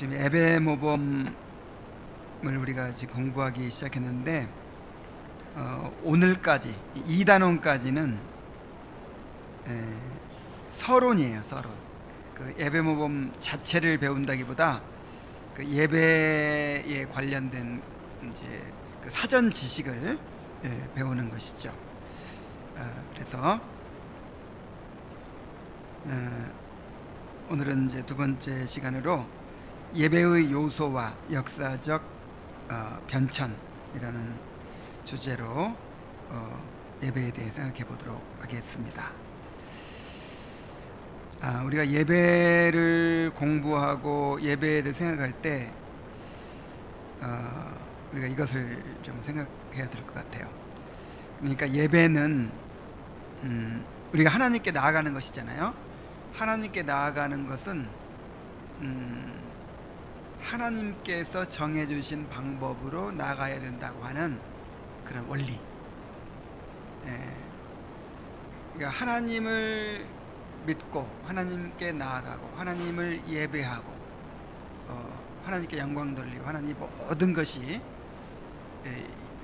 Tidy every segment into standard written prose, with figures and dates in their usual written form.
지금 예배 모범을 우리가 지금 공부하기 시작했는데 오늘까지 2단원까지는 서론이에요. 서론. 그 예배 모범 자체를 배운다기보다 그 예배에 관련된 이제 그 사전 지식을 배우는 것이죠. 그래서 오늘은 이제 두 번째 시간으로 예배의 요소와 역사적 변천이라는 주제로 예배에 대해 생각해 보도록 하겠습니다. 우리가 예배를 공부하고 예배에 대해 생각할 때 우리가 이것을 좀 생각해야 될 것 같아요. 그러니까 예배는 우리가 하나님께 나아가는 것이잖아요. 하나님께 나아가는 것은 하나님께서 정해주신 방법으로 나아가야 된다고 하는 그런 원리. 그러니까 하나님을 믿고 하나님께 나아가고 하나님을 예배하고 하나님께 영광 돌리고 하나님 모든 것이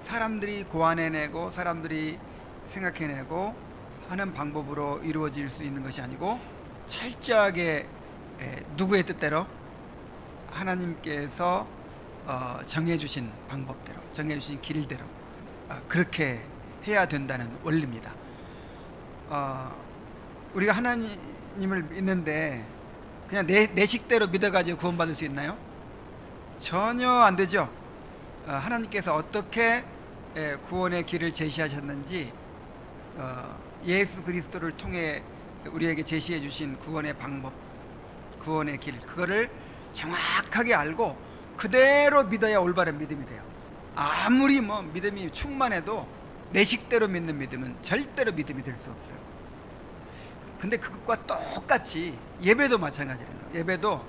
사람들이 고안해내고 사람들이 생각해내고 하는 방법으로 이루어질 수 있는 것이 아니고 철저하게 누구의 뜻대로 하나님께서 정해주신 방법대로 정해주신 길대로 그렇게 해야 된다는 원리입니다. 우리가 하나님을 믿는데 그냥 내 식대로 믿어가지고 구원받을 수 있나요? 전혀 안 되죠. 하나님께서 어떻게 구원의 길을 제시하셨는지 예수 그리스도를 통해 우리에게 제시해 주신 구원의 방법, 구원의 길, 그거를 정확하게 알고 그대로 믿어야 올바른 믿음이 돼요. 아무리 믿음이 충만해도 내 식대로 믿는 믿음은 절대로 믿음이 될 수 없어요. 근데 그것과 똑같이 예배도 마찬가지예요. 예배도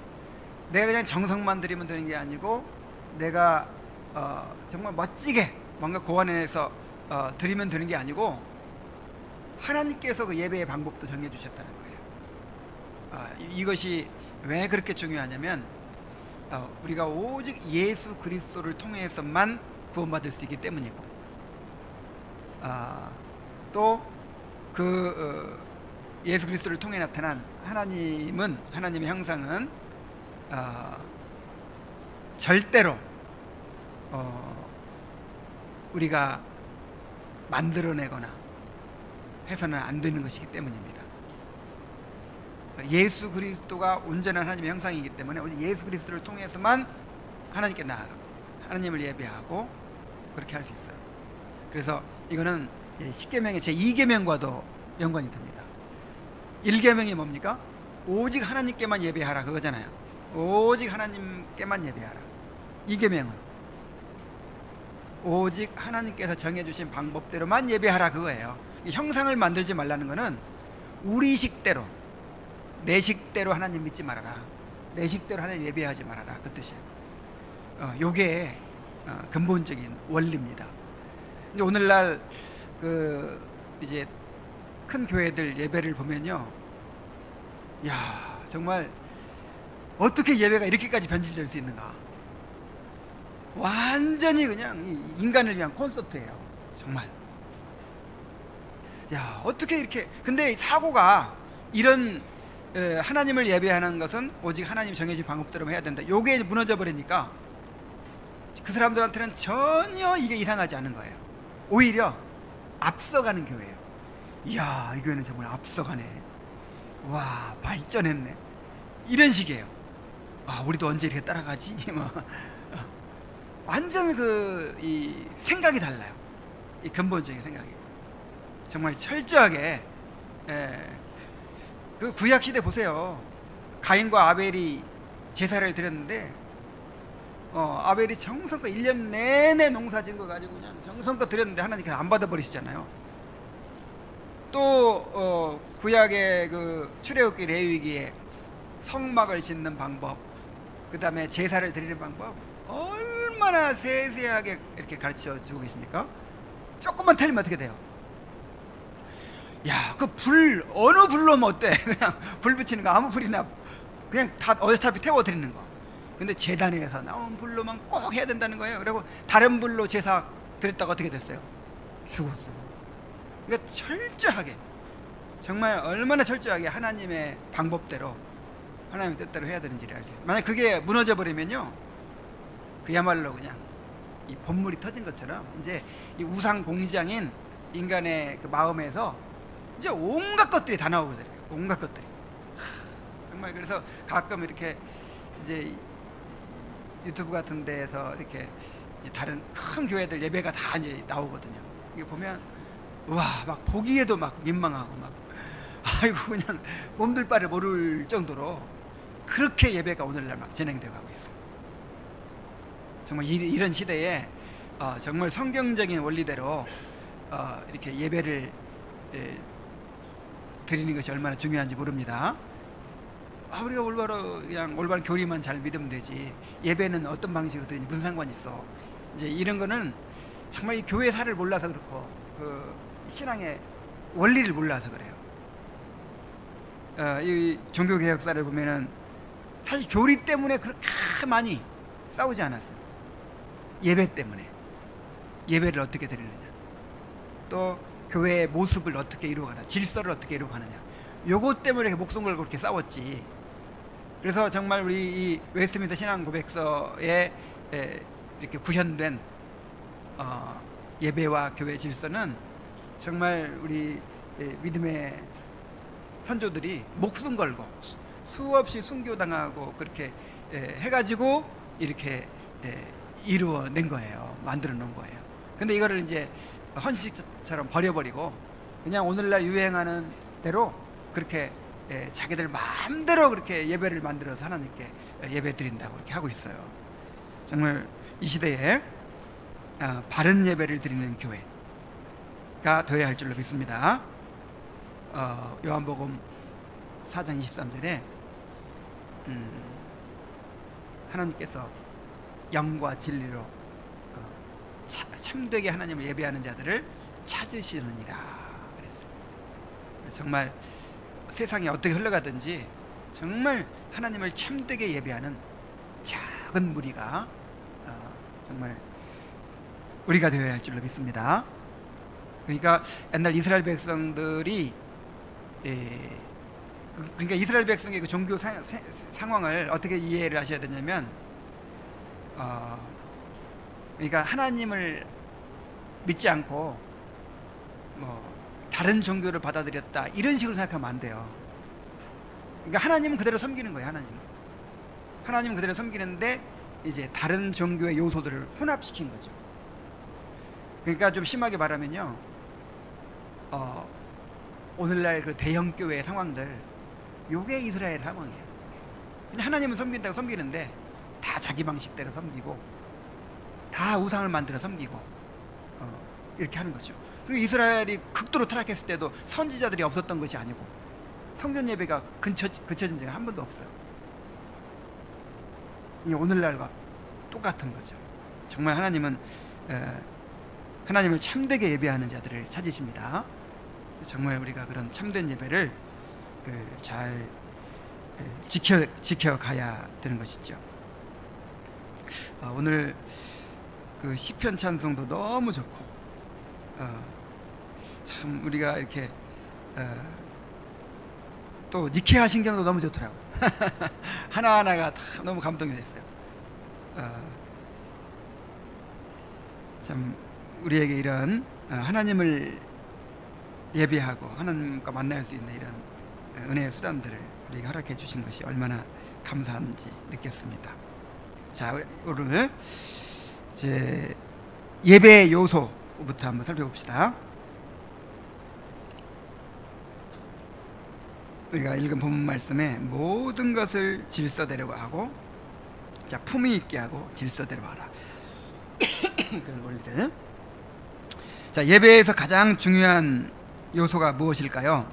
내가 그냥 정성만 드리면 되는 게 아니고 내가 정말 멋지게 뭔가 고안해서 드리면 되는 게 아니고 하나님께서 그 예배의 방법도 정해주셨다는 거예요. 이것이 왜 그렇게 중요하냐면 우리가 오직 예수 그리스도를 통해서만 구원받을 수 있기 때문이고 또 그 예수 그리스도를 통해 나타난 하나님의 형상은 절대로 우리가 만들어내거나 해서는 안 되는 것이기 때문입니다. 예수 그리스도가 온전한 하나님의 형상이기 때문에 예수 그리스도를 통해서만 하나님께 나아가고 하나님을 예배하고 그렇게 할 수 있어요. 그래서 이거는 십계명의 제2계명과도 연관이 됩니다. 1계명이 뭡니까? 오직 하나님께만 예배하라 그거잖아요. 오직 하나님께만 예배하라. 2계명은 오직 하나님께서 정해주신 방법대로만 예배하라 그거예요. 형상을 만들지 말라는 거는 우리 식대로 내 식대로 하나님 믿지 말아라, 내 식대로 하나님 예배하지 말아라 그 뜻이에요. 요게 근본적인 원리입니다. 이제 오늘날 이제 큰 교회들 예배를 보면요, 야 정말 어떻게 예배가 이렇게까지 변질될 수 있는가? 완전히 그냥 인간을 위한 콘서트예요. 정말. 야 어떻게 이렇게, 근데 사고가 이런 하나님을 예배하는 것은 오직 하나님 정해진 방법대로 해야 된다, 요게 무너져 버리니까 그 사람들한테는 전혀 이게 이상하지 않은 거예요. 오히려 앞서가는 교회예요. 이야 이 교회는 정말 앞서가네, 와 발전했네, 이런 식이에요. 우리도 언제 이렇게 따라가지? 완전 이 생각이 달라요. 이 근본적인 생각이 정말 철저하게. 그 구약 시대 보세요. 가인과 아벨이 제사를 드렸는데 아벨이 정성껏 1년 내내 농사 지은 거 가지고 그냥 정성껏 드렸는데 하나님께서 안 받아버리시잖아요. 또 구약의 그 출애굽기 레위기에 성막을 짓는 방법, 그 다음에 제사를 드리는 방법 얼마나 세세하게 이렇게 가르쳐 주고 계십니까? 조금만 틀리면 어떻게 돼요? 야, 그 불 어느 불로 면 어때? 그냥 불 붙이는 거 아무 불이나 그냥 다 어차피 태워 드리는 거. 근데 제단에서 나온 불로만 꼭 해야 된다는 거예요. 그리고 다른 불로 제사 드렸다가 어떻게 됐어요? 죽었어요. 그러니까 철저하게, 정말 얼마나 철저하게 하나님의 방법대로, 하나님의 뜻대로 해야 되는지를 알죠. 만약 그게 무너져 버리면요, 그야말로 그냥 이 본물이 터진 것처럼 이제 이 우상 공장인 인간의 그 마음에서 이제 온갖 것들이 다 나오거든요. 온갖 것들이. 정말 그래서 가끔 이렇게 이제 유튜브 같은 데에서 이렇게 이제 다른 큰 교회들 예배가 다 이제 나오거든요. 이게 보면 와, 막 보기에도 막 민망하고 막 아이고 그냥 몸둘 바를 모를 정도로 그렇게 예배가 오늘날 막 진행되어 가고 있어요. 정말 이런 시대에 정말 성경적인 원리대로 이렇게 예배를 드리는 것이 얼마나 중요한지 모릅니다. 우리가 올바른 교리만 잘 믿으면 되지, 예배는 어떤 방식으로 드리니 무슨 상관이 있어. 이제 이런 거는 정말 이 교회사를 몰라서 그렇고 그 신앙의 원리를 몰라서 그래요. 이 종교개혁사를 보면은 사실 교리 때문에 그렇게 많이 싸우지 않았어요. 예배 때문에, 예배를 어떻게 드리느냐, 또 교회의 모습을 어떻게 이루어가느냐, 질서를 어떻게 이루어가느냐, 요것 때문에 목숨 걸고 그렇게 싸웠지. 그래서 정말 우리 이 웨스트민스터 신앙고백서에 이렇게 구현된 예배와 교회 질서는 정말 우리 믿음의 선조들이 목숨 걸고 수없이 순교당하고 그렇게 해가지고 이렇게 이루어낸 거예요. 만들어 놓은 거예요. 근데 이거를 이제 헌식처럼 버려버리고 그냥 오늘날 유행하는 대로 그렇게 자기들 마음대로 그렇게 예배를 만들어서 하나님께 예배 드린다고 그렇게 하고 있어요. 정말 이 시대에 바른 예배를 드리는 교회가 되어야 할 줄로 믿습니다. 요한복음 4장 23절에 하나님께서 영과 진리로 참되게 하나님을 예배하는 자들을 찾으시느니라 그랬어요. 정말 세상이 어떻게 흘러가든지 정말 하나님을 참되게 예배하는 작은 무리가 정말 우리가 되어야 할 줄로 믿습니다. 그러니까 옛날 이스라엘 백성들이 그러니까 이스라엘 백성의 그 종교 상황을 어떻게 이해를 하셔야 되냐면 그러니까 하나님을 믿지 않고 뭐 다른 종교를 받아들였다 이런 식으로 생각하면 안 돼요. 그러니까 하나님은 그대로 섬기는 거예요. 하나님은 그대로 섬기는데 이제 다른 종교의 요소들을 혼합시킨 거죠. 그러니까 좀 심하게 말하면요, 오늘날 그 대형 교회의 상황들, 요게 이스라엘 상황이에요. 그냥 하나님은 섬긴다고 섬기는데 다 자기 방식대로 섬기고 다 우상을 만들어 섬기고 이렇게 하는 거죠. 그리고 이스라엘이 극도로 타락했을 때도 선지자들이 없었던 것이 아니고 성전 예배가 그쳐진 적이 한 번도 없어요. 오늘날과 똑같은 거죠. 정말 하나님은 하나님을 참되게 예배하는 자들을 찾으십니다. 정말 우리가 그런 참된 예배를 잘 지켜가야 되는 것이죠. 오늘 그 시편 찬송도 너무 좋고 참 우리가 이렇게 또 니케아 신경도 너무 좋더라고. 하나하나가 다 너무 감동이 됐어요. 참 우리에게 이런 하나님을 예배하고 하나님과 만날 수 있는 이런 은혜의 수단들을 우리에게 허락해 주신 것이 얼마나 감사한지 느꼈습니다. 자, 오늘 이제 예배의 요소부터 한번 살펴봅시다. 우리가 읽은 본문 말씀에 모든 것을 질서대로 하고, 자, 품위 있게 하고 질서대로 하라. 그런 원리들. 자, 예배에서 가장 중요한 요소가 무엇일까요?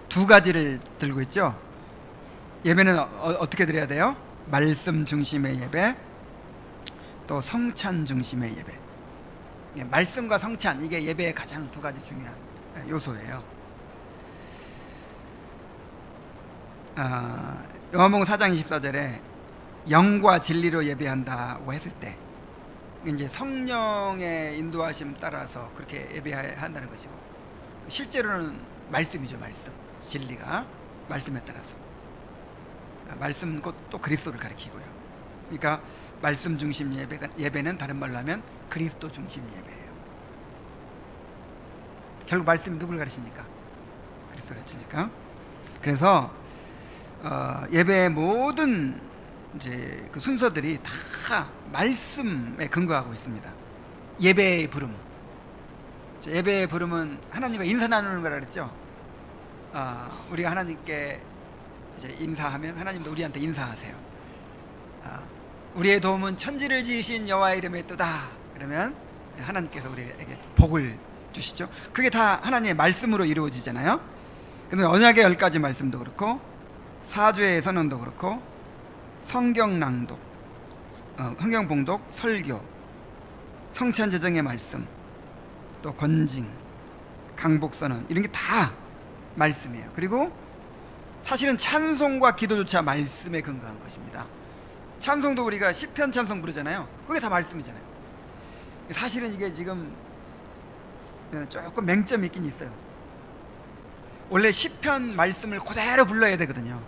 두 가지를 들고 있죠. 예배는 어떻게 드려야 돼요? 말씀 중심의 예배, 또 성찬 중심의 예배. 말씀과 성찬, 이게 예배의 가장 두 가지 중요한 요소예요. 요한복음 4장 24절에 영과 진리로 예배한다고 했을 때 이제 성령의 인도하심 따라서 그렇게 예배해야 한다는 것이고, 실제로는 말씀이죠. 말씀, 진리가 말씀에 따라서, 말씀 곧 또 그리스도를 가리키고요. 그러니까 말씀 중심 예배는 다른 말로 하면 그리스도 중심 예배예요. 결국 말씀이 누구를 가르치니까? 그리스도를 가르치니까. 그래서 예배의 모든 이제 그 순서들이 다 말씀에 근거하고 있습니다. 예배의 부름, 예배의 부름은 하나님과 인사 나누는 거라 그랬죠. 우리가 하나님께 이제 인사하면 하나님도 우리한테 인사하세요. 우리의 도움은 천지를 지으신 여호와의 이름에 있도다. 그러면 하나님께서 우리에게 복을 주시죠. 그게 다 하나님의 말씀으로 이루어지잖아요. 근데 언약의 10가지 말씀도 그렇고, 사죄의 선언도 그렇고, 성경 낭독, 성경 봉독, 설교, 성찬 제정의 말씀, 또 권징, 강복 선언, 이런 게 다 말씀이에요. 그리고 사실은 찬송과 기도조차 말씀에 근거한 것입니다. 찬송도 우리가 시편 찬송 부르잖아요. 그게 다 말씀이잖아요. 사실은 이게 지금 조금 맹점이 있긴 있어요. 원래 시편 말씀을 그대로 불러야 되거든요.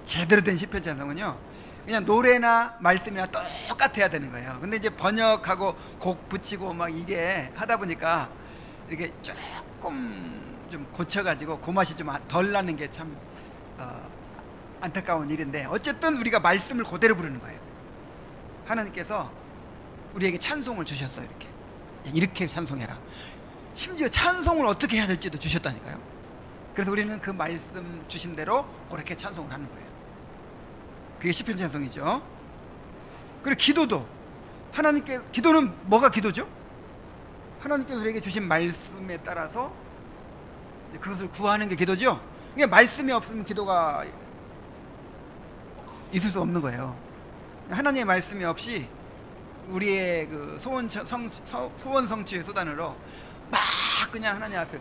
제대로 된 시편 찬송은요, 그냥 노래나 말씀이나 똑같아야 되는 거예요. 근데 이제 번역하고 곡 붙이고 막 이게 하다 보니까 이렇게 조금 좀 고쳐가지고 그 맛이 좀 덜 나는 게 참 안타까운 일인데, 어쨌든 우리가 말씀을 그대로 부르는 거예요. 하나님께서 우리에게 찬송을 주셨어요. 이렇게 찬송해라. 심지어 찬송을 어떻게 해야 될지도 주셨다니까요. 그래서 우리는 그 말씀 주신 대로 그렇게 찬송을 하는 거예요. 그게 시편 찬송이죠. 그리고 기도도, 기도는 뭐가 기도죠? 하나님께서 우리에게 주신 말씀에 따라서 그것을 구하는 게 기도죠. 그러니까 말씀이 없으면 기도가 있을 수 없는 거예요. 하나님의 말씀이 없이 우리의 그 소원 성취의 수단으로 막 그냥 하나님 앞에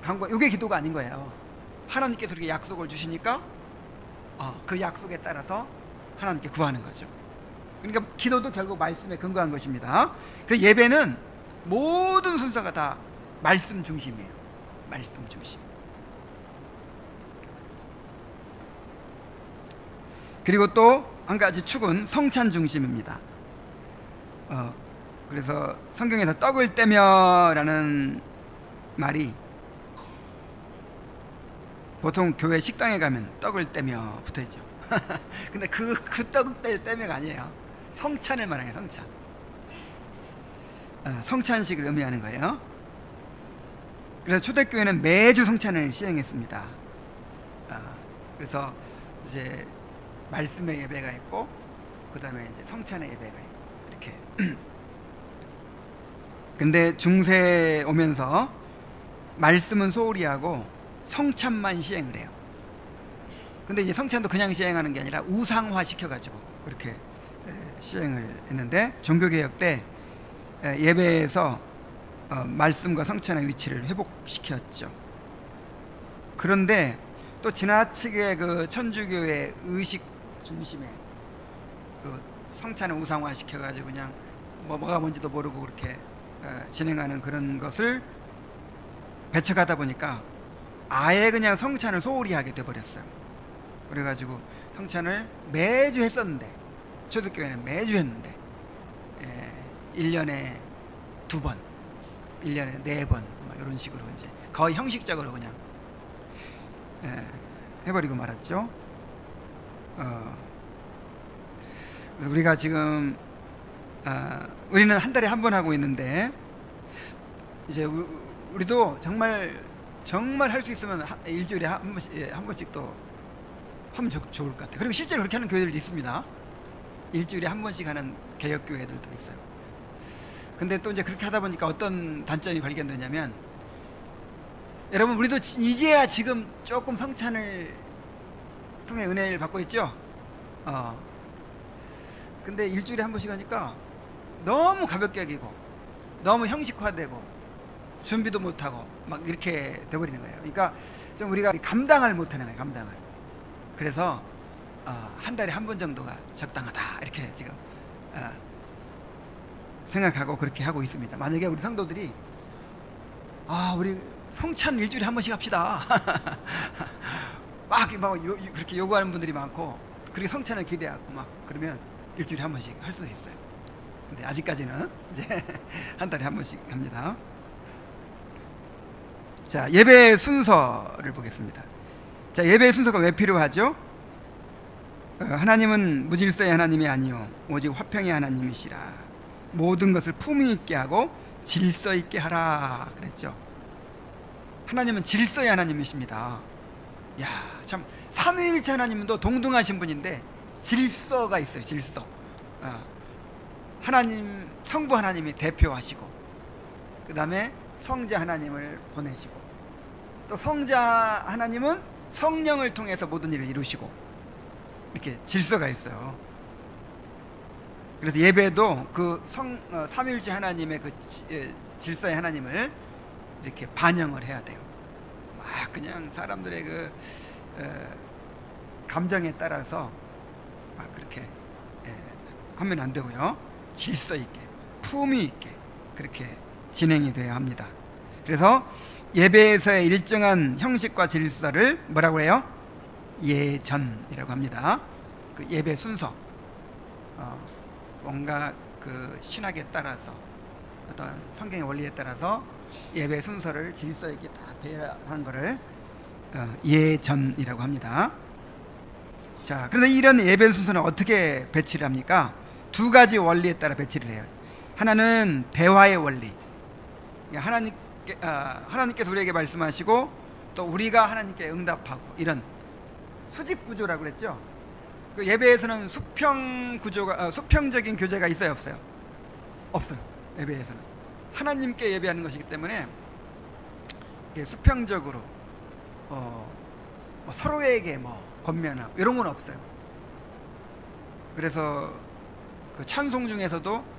간구, 이게 기도가 아닌 거예요. 하나님께서 이렇게 약속을 주시니까 그 약속에 따라서 하나님께 구하는 거죠. 그러니까 기도도 결국 말씀에 근거한 것입니다. 그래서 예배는 모든 순서가 다 말씀 중심이에요. 말씀 중심. 그리고 또 한 가지 축은 성찬 중심입니다. 그래서 성경에서 떡을 떼며라는 말이 보통 교회 식당에 가면 떡을 떼며 붙어있죠. 근데 그 떡을 뗄 떼며가 아니에요. 성찬을 말하는 거예요. 성찬. 성찬식을 의미하는 거예요. 그래서 초대교회는 매주 성찬을 시행했습니다. 그래서 이제 말씀의 예배가 있고, 그 다음에 이제 성찬의 예배가 있고, 이렇게. 근데 중세에 오면서 말씀은 소홀히 하고 성찬만 시행을 해요. 근데 이제 성찬도 그냥 시행하는 게 아니라 우상화 시켜가지고 그렇게 시행을 했는데, 종교개혁 때 예배에서 말씀과 성찬의 위치를 회복시켰죠. 그런데 또 지나치게 그 천주교의 의식 중심에 그 성찬을 우상화 시켜가지고 그냥 뭐가 뭔지도 모르고 그렇게 진행하는 그런 것을 배척하다 보니까 아예 그냥 성찬을 소홀히 하게 돼버렸어요. 그래가지고 성찬을 매주 했었는데, 초대교회는 매주 했는데 1년에 2번, 1년에 4번 이런 식으로 이제 거의 형식적으로 그냥 해버리고 말았죠. 그래서 우리가 지금 우리는 한 달에 한 번 하고 있는데, 이제 우리도 정말 할 수 있으면 일주일에 한 번씩 또 하면 좋을 것 같아요. 그리고 실제로 그렇게 하는 교회들도 있습니다. 일주일에 한 번씩 하는 개혁교회들도 있어요. 근데 또 이제 그렇게 하다 보니까 어떤 단점이 발견되냐면, 여러분, 우리도 이제야 지금 조금 성찬을 통해 은혜를 받고 있죠. 근데 일주일에 한 번씩 하니까 너무 가볍게 여기고 너무 형식화되고 준비도 못하고 막 이렇게 돼버리는 거예요. 그러니까 좀 우리가 감당을 못하는 거예요. 감당을. 그래서 한 달에 한 번 정도가 적당하다 이렇게 지금 생각하고 그렇게 하고 있습니다. 만약에 우리 성도들이 우리 성찬 일주일에 한 번씩 합시다 막 그렇게 요구하는 분들이 많고 그렇게 성찬을 기대하고 막 그러면 일주일에 한 번씩 할 수도 있어요. 근데 아직까지는 이제 한 달에 한 번씩 합니다. 자, 예배 순서를 보겠습니다. 자, 예배의 순서가 왜 필요하죠? 하나님은 무질서의 하나님이 아니요 오직 화평의 하나님이시라. 모든 것을 품위 있게 하고 질서 있게 하라 그랬죠. 하나님은 질서의 하나님이십니다. 야, 참 삼위일체 하나님도 동등하신 분인데 질서가 있어요. 질서. 하나님, 성부 하나님이 대표하시고 그 다음에 성자 하나님을 보내시고 또 성자 하나님은 성령을 통해서 모든 일을 이루시고 이렇게 질서가 있어요. 그래서 예배도 그 삼위일체 하나님의 그 질서의 하나님을 이렇게 반영을 해야 돼요. 막 그냥 사람들의 그 감정에 따라서 막 그렇게 하면 안 되고요. 질서 있게, 품위 있게 그렇게 진행이 돼야 합니다. 그래서 예배에서의 일정한 형식과 질서를 뭐라고 해요? 예전이라고 합니다. 그 예배 순서, 뭔가 그 신학에 따라서 어떤 성경의 원리에 따라서 예배 순서를 질서 있게 딱 배열하는 것을 예전이라고 합니다. 자, 그런데 이런 예배 순서는 어떻게 배치를 합니까? 두 가지 원리에 따라 배치를 해요. 하나는 대화의 원리. 하나님께서 우리에게 말씀하시고 또 우리가 하나님께 응답하고 이런 수직 구조라고 그랬죠. 그 예배에서는 수평적인 교제가 있어요, 없어요? 없어요. 예배에서는 하나님께 예배하는 것이기 때문에 수평적으로 서로에게 권면하고 이런 건 없어요. 그래서 그 찬송 중에서도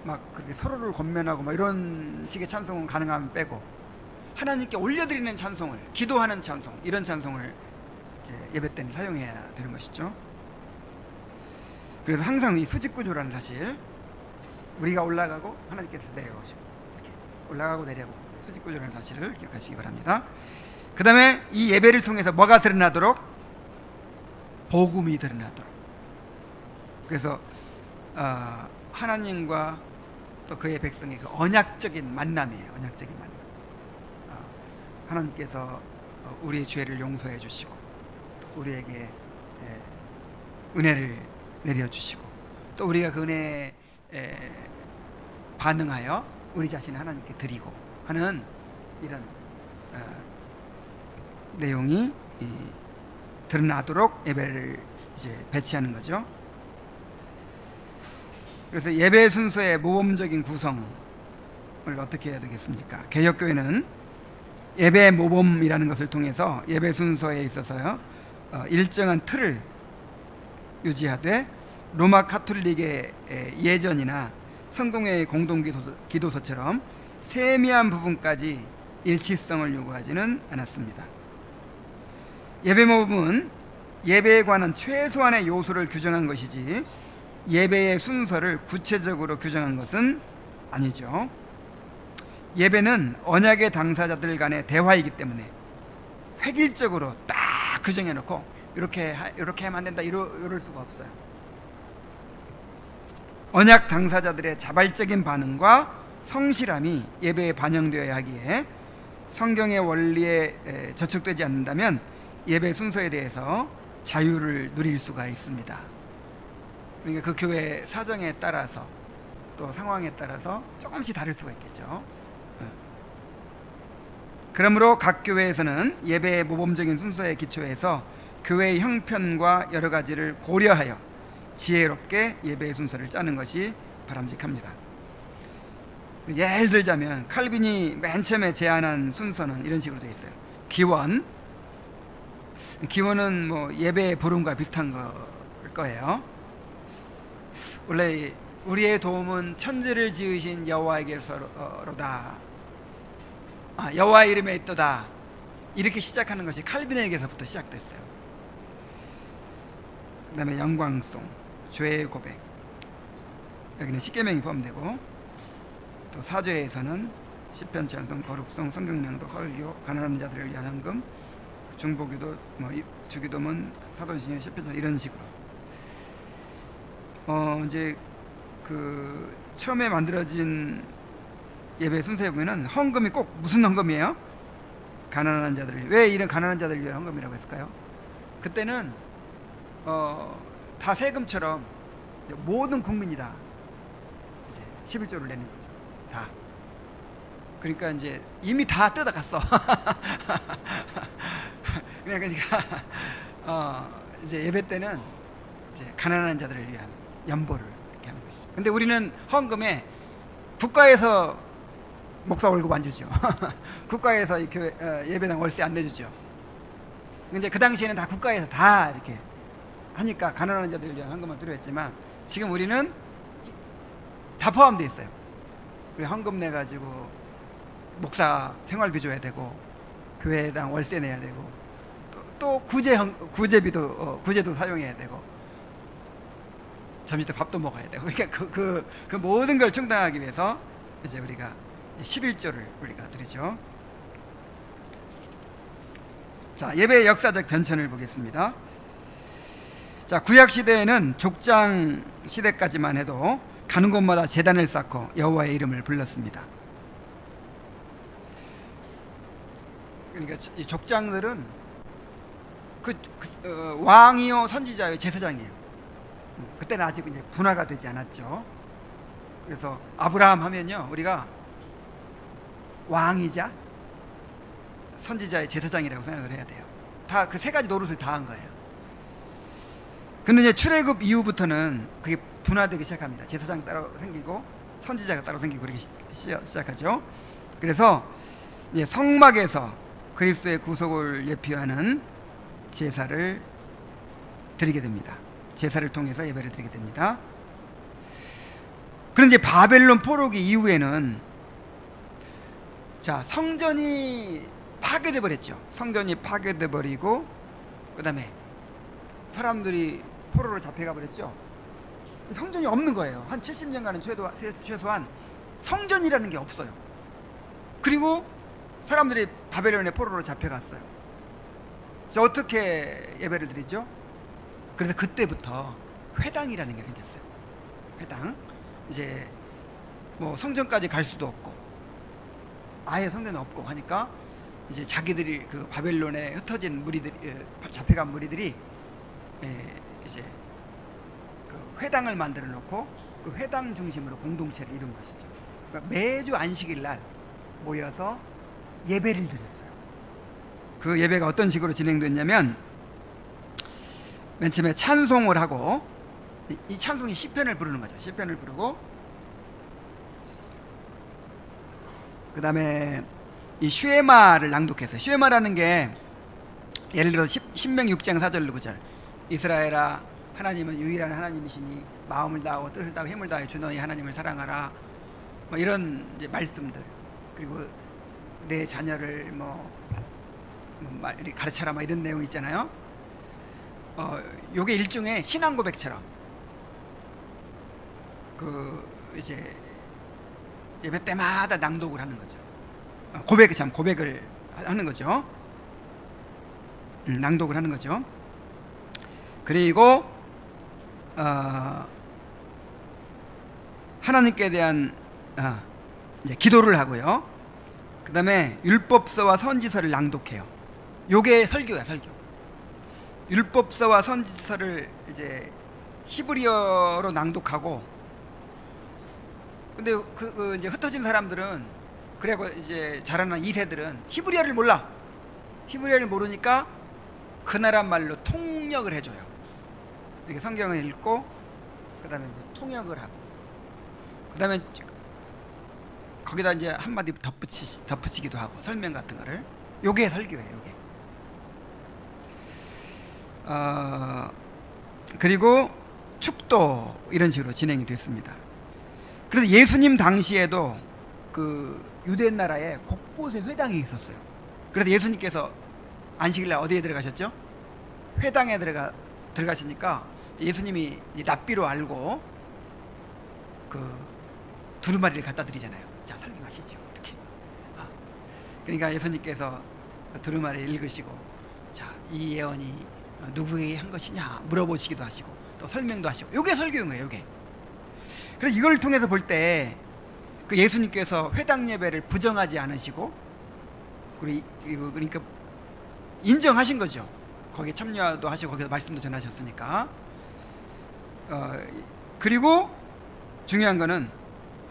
막 그렇게 서로를 권면하고 이런 식의 찬송은 가능하면 빼고 하나님께 올려드리는 찬송을, 기도하는 찬송, 이런 찬송을 이제 예배 때는 사용해야 되는 것이죠. 그래서 항상 이 수직구조라는 사실, 우리가 올라가고 하나님께서 내려오시고 이렇게 올라가고 내려오고 수직구조라는 사실을 기억하시기 바랍니다. 그 다음에 이 예배를 통해서 뭐가 드러나도록? 복음이 드러나도록. 그래서 하나님과 또 그의 백성의 그 언약적인 만남이에요. 언약적인 만남. 하나님께서 우리의 죄를 용서해 주시고 우리에게 은혜를 내려주시고 또 우리가 그 은혜에 반응하여 우리 자신을 하나님께 드리고 하는 이런 내용이 드러나도록 예배를 이제 배치하는 거죠. 그래서 예배 순서의 모범적인 구성을 어떻게 해야 되겠습니까? 개혁교회는 예배 모범이라는 것을 통해서 예배 순서에 있어서요 일정한 틀을 유지하되 로마 카톨릭의 예전이나 성공회의 공동기도서처럼 세미한 부분까지 일치성을 요구하지는 않았습니다. 예배 모범은 예배에 관한 최소한의 요소를 규정한 것이지 예배의 순서를 구체적으로 규정한 것은 아니죠. 예배는 언약의 당사자들 간의 대화이기 때문에 획일적으로 딱 규정해 놓고 이렇게 하면 안 된다 이럴 수가 없어요. 언약 당사자들의 자발적인 반응과 성실함이 예배에 반영되어야 하기에 성경의 원리에 저촉되지 않는다면 예배 순서에 대해서 자유를 누릴 수가 있습니다. 그러니까 그 교회 사정에 따라서 또 상황에 따라서 조금씩 다를 수가 있겠죠. 그러므로 각 교회에서는 예배의 모범적인 순서에 기초해서 교회의 형편과 여러 가지를 고려하여 지혜롭게 예배의 순서를 짜는 것이 바람직합니다. 예를 들자면 칼빈이 맨 처음에 제안한 순서는 이런 식으로 되어 있어요. 기원은 뭐 예배의 부름과 비슷한 걸 거예요. 원래 우리의 도움은 천지를 지으신 여호와에게서로다. 여호와 이름에 있도다. 이렇게 시작하는 것이 칼빈에게서부터 시작됐어요. 그 다음에 영광송, 죄의 고백, 여기는 십계명이 포함되고, 또 사죄에서는 시편, 찬송, 거룩송, 성경명도, 설교, 가난한 자들을 위한 헌금, 중보기도, 뭐 주기도문, 사도신경, 시편, 이런 식으로 이제 그 처음에 만들어진 예배 순서에 보면은 헌금이 꼭 무슨 헌금이에요? 가난한 자들을, 왜 이런 가난한 자들을 위한 헌금이라고 했을까요? 그때는 다 세금처럼 모든 국민이 다 이제 11조를 내는 거죠. 다. 그러니까 이제 이미 다 뜯어갔어. 그러니까 이제 예배 때는 이제 가난한 자들을 위한 연보를 이렇게 하는 것이죠. 근데 우리는 헌금에 국가에서 목사 월급 안 주죠. 국가에서 예배당 월세 안 내주죠. 근데 그 당시에는 다 국가에서 다 이렇게 하니까 가난한 자들을 위한 헌금은 필요했지만, 지금 우리는 다 포함되어 있어요. 우리 헌금 내 가지고 목사 생활비 줘야 되고, 교회당 월세 내야 되고, 또 구제도 사용해야 되고, 점심 때 밥도 먹어야 되고. 그러니까 그 모든 걸 충당하기 위해서 이제 우리가 11조를 우리가 드리죠. 자, 예배의 역사적 변천을 보겠습니다. 자, 구약 시대에는 족장 시대까지만 해도 가는 곳마다 제단을 쌓고 여호와의 이름을 불렀습니다. 그러니까 이 족장들은 왕이요 선지자요 제사장이에요. 그때는 아직 이제 분화가 되지 않았죠. 그래서 아브라함 하면요, 우리가 왕이자 선지자의 제사장이라고 생각을 해야 돼요. 다 그 세 가지 노릇을 다 한 거예요. 근데 이제 출애굽 이후부터는 그게 분화되기 시작합니다. 제사장 따로 생기고 선지자가 따로 생기고 그렇게 시작하죠. 그래서 이제 성막에서 그리스도의 구속을 예표하는 제사를 드리게 됩니다. 제사를 통해서 예배를 드리게 됩니다. 그런데 이제 바벨론 포로기 이후에는, 자, 성전이 파괴돼 버렸죠. 성전이 파괴돼 버리고, 그 다음에 사람들이 포로로 잡혀가 버렸죠. 성전이 없는 거예요. 한 70년간은 최소한 성전이라는 게 없어요. 그리고 사람들이 바벨론의 포로로 잡혀갔어요. 그래서 어떻게 예배를 드리죠? 그래서 그때부터 회당이라는 게 생겼어요. 회당. 이제 뭐 성전까지 갈 수도 없고 아예 성전이 없고 하니까 이제 자기들이 그 바벨론에 흩어진 무리들이, 잡혀간 무리들이 이제 그 회당을 만들어 놓고 그 회당 중심으로 공동체를 이룬 것이죠. 그러니까 매주 안식일 날 모여서 예배를 드렸어요. 그 예배가 어떤 식으로 진행됐냐면, 맨 처음에 찬송을 하고, 이 찬송이 시편을 부르는 거죠. 시편을 부르고, 그 다음에 이 슈에마를 낭독했어요. 슈에마라는 게 예를 들어서 신명 6장 4절 9절, 이스라엘아 하나님은 유일한 하나님이시니 마음을 다하고 뜻을 다하고 힘을 다하여 주 너희 하나님을 사랑하라, 뭐 이런 이제 말씀들, 그리고 내 자녀를 가르쳐라, 뭐 이런 내용 있잖아요. 요게 일종의 신앙 고백처럼 그 이제 예배 때마다 낭독을 하는 거죠. 고백을 하는 거죠. 낭독을 하는 거죠. 그리고 하나님께 대한 이제 기도를 하고요. 그 다음에 율법서와 선지서를 낭독해요. 요게 설교야, 설교. 율법서와 선지서를 이제 히브리어로 낭독하고, 근데 이제 흩어진 사람들은, 그리고 이제 자라난 2세들은 히브리어를 몰라. 히브리어를 모르니까 그 나라 말로 통역을 해줘요. 이렇게 성경을 읽고, 그 다음에 이제 통역을 하고, 그 다음에 거기다 이제 한마디 덧붙이기도 하고, 설명 같은 거를. 요게 설교예요, 요게. 그리고 축도 이런 식으로 진행이 됐습니다. 그래서 예수님 당시에도 그 유대 나라에 곳곳에 회당이 있었어요. 그래서 예수님께서 안식일날 어디에 들어가셨죠? 회당에 들어가시니까 예수님이 랍비로 알고 그 두루마리를 갖다 드리잖아요. 자, 설교하시죠. 이렇게. 그러니까 예수님께서 두루마리를 읽으시고, 자, 이 예언이 누구에게 한 것이냐 물어보시기도 하시고 또 설명도 하시고, 요게 설교인 거예요. 요게. 그래서 이걸 통해서 볼 때 그 예수님께서 회당 예배를 부정하지 않으시고, 그러니까 인정하신 거죠. 거기에 참여도 하시고 거기서 말씀도 전하셨으니까. 그리고 중요한 거는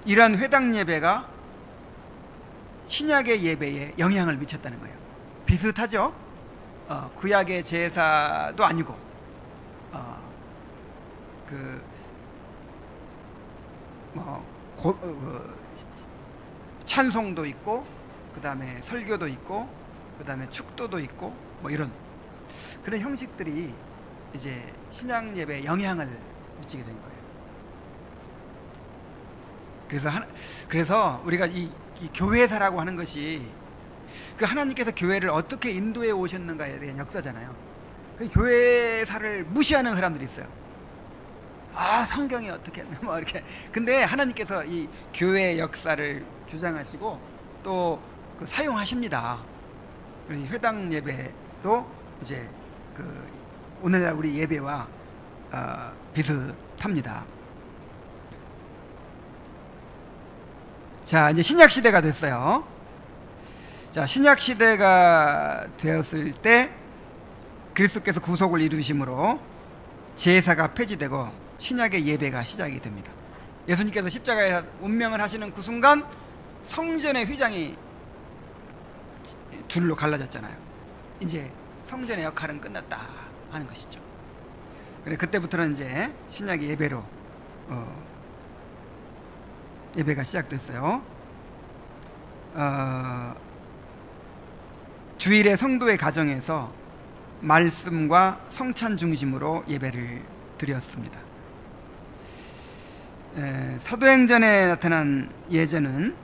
이러한 회당 예배가 신약의 예배에 영향을 미쳤다는 거예요. 비슷하죠? 구약의 제사도 아니고, 찬송도 있고, 그 다음에 설교도 있고, 그 다음에 축도도 있고, 뭐 이런 그런 형식들이 이제 신약 예배에 영향을 미치게 된 거예요. 그래서 우리가 이 교회사라고 하는 것이 그 하나님께서 교회를 어떻게 인도해 오셨는가에 대한 역사잖아요. 그 교회사를 무시하는 사람들이 있어요. 성경이 어떻게 뭐 이렇게. 근데 하나님께서 이 교회의 역사를 주장하시고 또 그 사용하십니다. 회당 예배도 이제 그 오늘날 우리 예배와 비슷합니다. 자, 이제 신약 시대가 됐어요. 자, 신약 시대가 되었을 때 그리스도께서 구속을 이루심으로 제사가 폐지되고 신약의 예배가 시작이 됩니다. 예수님께서 십자가에서 운명을 하시는 그 순간 성전의 휘장이 둘로 갈라졌잖아요. 이제 성전의 역할은 끝났다 하는 것이죠. 그래, 그때부터는 이제 신약의 예배로 예배가 시작됐어요. 주일의 성도의 가정에서 말씀과 성찬 중심으로 예배를 드렸습니다. 사도행전에 나타난 예전은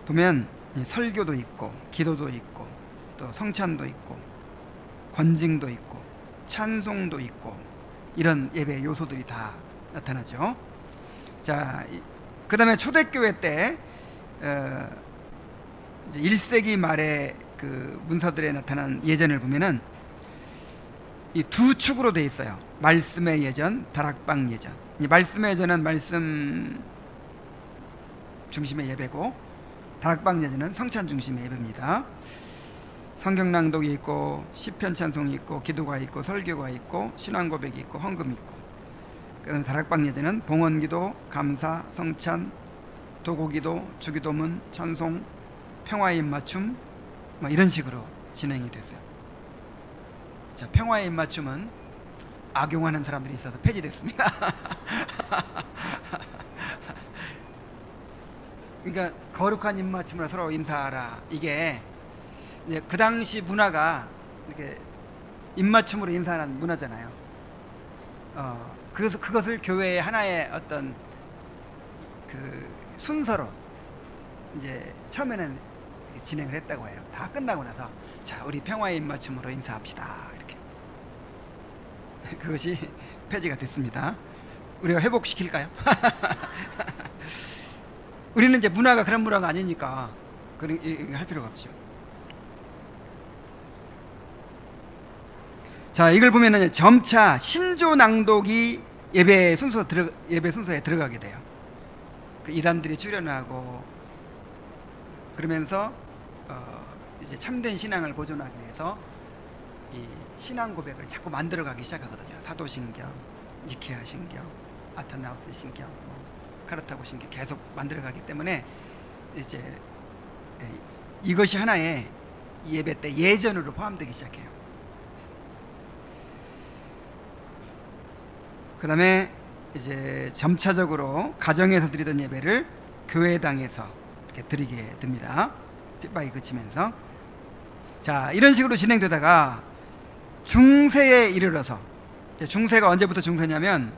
보면 설교도 있고 기도도 있고 또 성찬도 있고 권징도 있고 찬송도 있고 이런 예배 요소들이 다 나타나죠. 자, 그 다음에 초대교회 때 1세기 말에 그 문서들에 나타난 예전을 보면은 이 두 축으로 되어 있어요. 말씀의 예전, 다락방 예전. 이 말씀의 예전은 말씀 중심의 예배고, 다락방 예전은 성찬 중심의 예배입니다. 성경 낭독이 있고, 시편 찬송이 있고, 기도가 있고, 설교가 있고, 신앙 고백이 있고, 헌금이 있고. 그다음 다락방 예전은 봉헌기도, 감사, 성찬, 도고기도, 주기도문, 찬송, 평화의 입맞춤, 뭐 이런 식으로 진행이 됐어요. 자, 평화의 입맞춤은 악용하는 사람들이 있어서 폐지됐습니다. 그러니까 거룩한 입맞춤으로 서로 인사하라. 이게 이제 그 당시 문화가 이렇게 입맞춤으로 인사하는 문화잖아요. 그래서 그것을 교회의 하나의 어떤 그 순서로 이제 처음에는 진행을 했다고 해요. 다 끝나고 나서 자, 우리 평화의 입맞춤으로 인사합시다. 이렇게. 그것이 폐지가 됐습니다. 우리가 회복시킬까요? 우리는 이제 문화가 그런 문화가 아니니까 할 필요가 없죠. 자, 이걸 보면은 점차 신조 낭독이 예배 순서에 들어가게 돼요. 그 이단들이 출연하고 그러면서 이제 참된 신앙을 보존하기 위해서 이 신앙 고백을 자꾸 만들어가기 시작하거든요. 사도신경, 니케아 신경, 아테나우스 신경, 카르타고 신경 계속 만들어가기 때문에 이제 이것이 하나의 예배 때 예전으로 포함되기 시작해요. 그 다음에 이제 점차적으로 가정에서 드리던 예배를 교회당에서 이렇게 드리게 됩니다. 핍박이 그치면서. 자, 이런 식으로 진행되다가 중세에 이르러서, 중세가 언제부터 중세냐면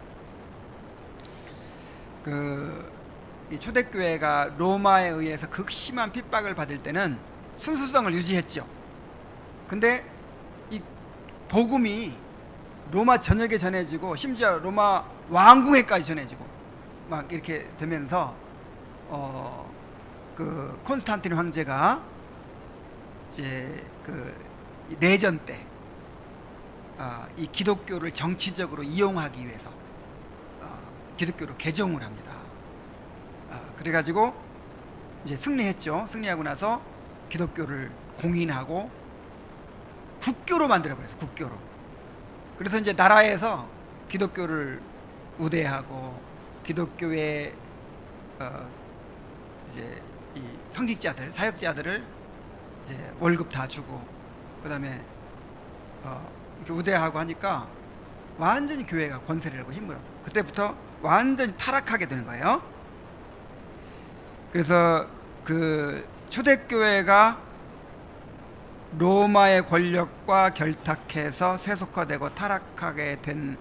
이 초대교회가 로마에 의해서 극심한 핍박을 받을 때는 순수성을 유지했죠. 근데 이 복음이 로마 전역에 전해지고 심지어 로마 왕궁에까지 전해지고 막 이렇게 되면서 그 콘스탄틴 황제가 이제 그 내전 때 이 기독교를 정치적으로 이용하기 위해서 기독교로 개종을 합니다. 그래가지고 이제 승리했죠. 승리하고 나서 기독교를 공인하고 국교로 만들어버렸어요. 국교로. 그래서 이제 나라에서 기독교를 우대하고 기독교의 이제 이 성직자들, 사역자들을 이제 월급 다 주고 그다음에 이렇게 우대하고 하니까 완전히 교회가 권세를 하고 힘을 얻어서 그때부터 완전히 타락하게 되는 거예요. 그래서 그 초대교회가 로마의 권력과 결탁해서 세속화되고 타락하게 된